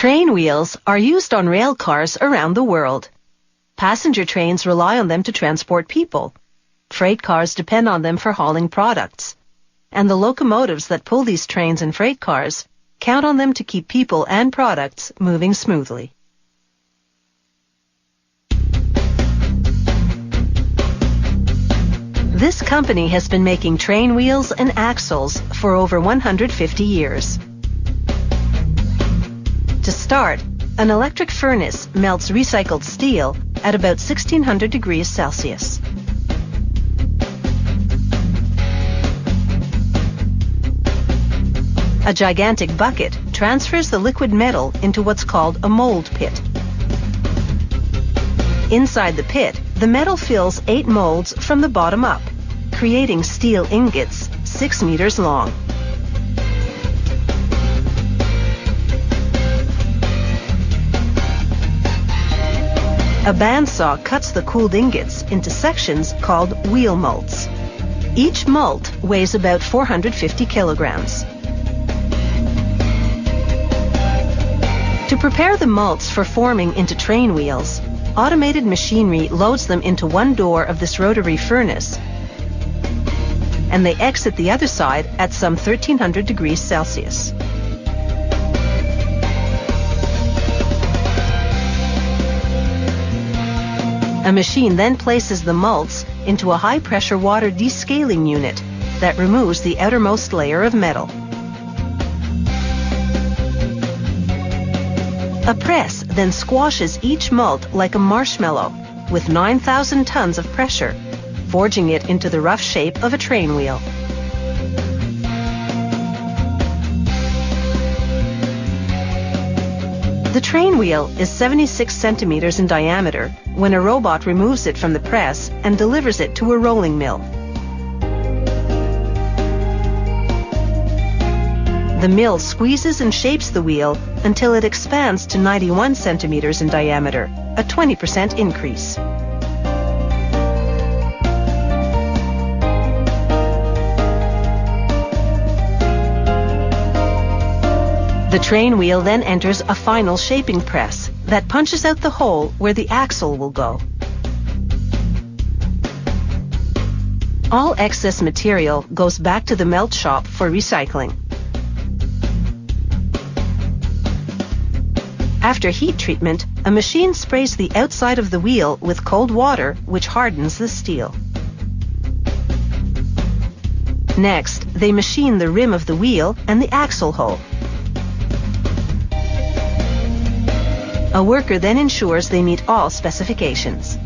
Train wheels are used on rail cars around the world. Passenger trains rely on them to transport people. Freight cars depend on them for hauling products. And the locomotives that pull these trains and freight cars count on them to keep people and products moving smoothly. This company has been making train wheels and axles for over 150 years. To start, an electric furnace melts recycled steel at about 1600 degrees Celsius. A gigantic bucket transfers the liquid metal into what's called a mold pit. Inside the pit, the metal fills 8 molds from the bottom up, creating steel ingots 6 meters long. A bandsaw cuts the cooled ingots into sections called wheel molds. Each mold weighs about 450 kilograms. To prepare the molds for forming into train wheels, automated machinery loads them into one door of this rotary furnace, and they exit the other side at some 1300 degrees Celsius. A machine then places the molds into a high-pressure water descaling unit that removes the outermost layer of metal. A press then squashes each mold like a marshmallow with 9,000 tons of pressure, forging it into the rough shape of a train wheel. The train wheel is 76 centimeters in diameter when a robot removes it from the press and delivers it to a rolling mill. The mill squeezes and shapes the wheel until it expands to 91 centimeters in diameter, a 20% increase. The train wheel then enters a final shaping press that punches out the hole where the axle will go. All excess material goes back to the melt shop for recycling. After heat treatment, a machine sprays the outside of the wheel with cold water, which hardens the steel. Next, they machine the rim of the wheel and the axle hole. A worker then ensures they meet all specifications.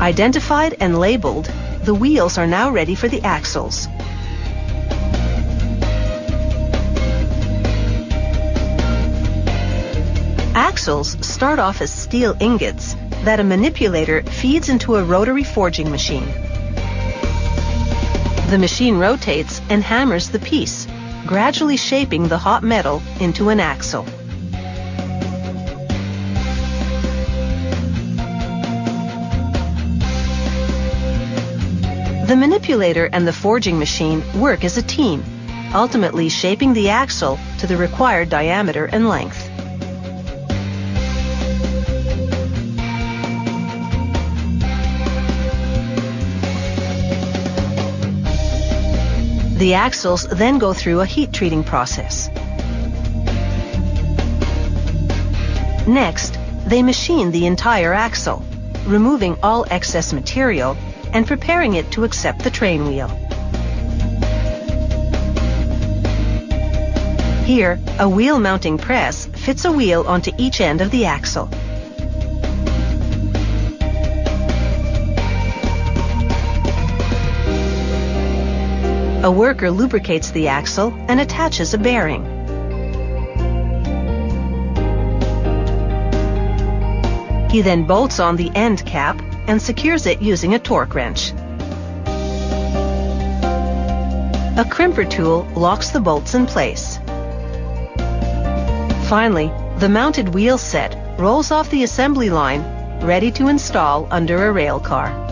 Identified and labeled, the wheels are now ready for the axles. Axles start off as steel ingots that a manipulator feeds into a rotary forging machine. The machine rotates and hammers the piece, gradually shaping the hot metal into an axle. The manipulator and the forging machine work as a team, ultimately shaping the axle to the required diameter and length. The axles then go through a heat treating process. Next, they machine the entire axle, removing all excess material and preparing it to accept the train wheel. Here, a wheel mounting press fits a wheel onto each end of the axle. A worker lubricates the axle and attaches a bearing. He then bolts on the end cap and secures it using a torque wrench. A crimper tool locks the bolts in place. Finally, the mounted wheel set rolls off the assembly line, ready to install under a rail car.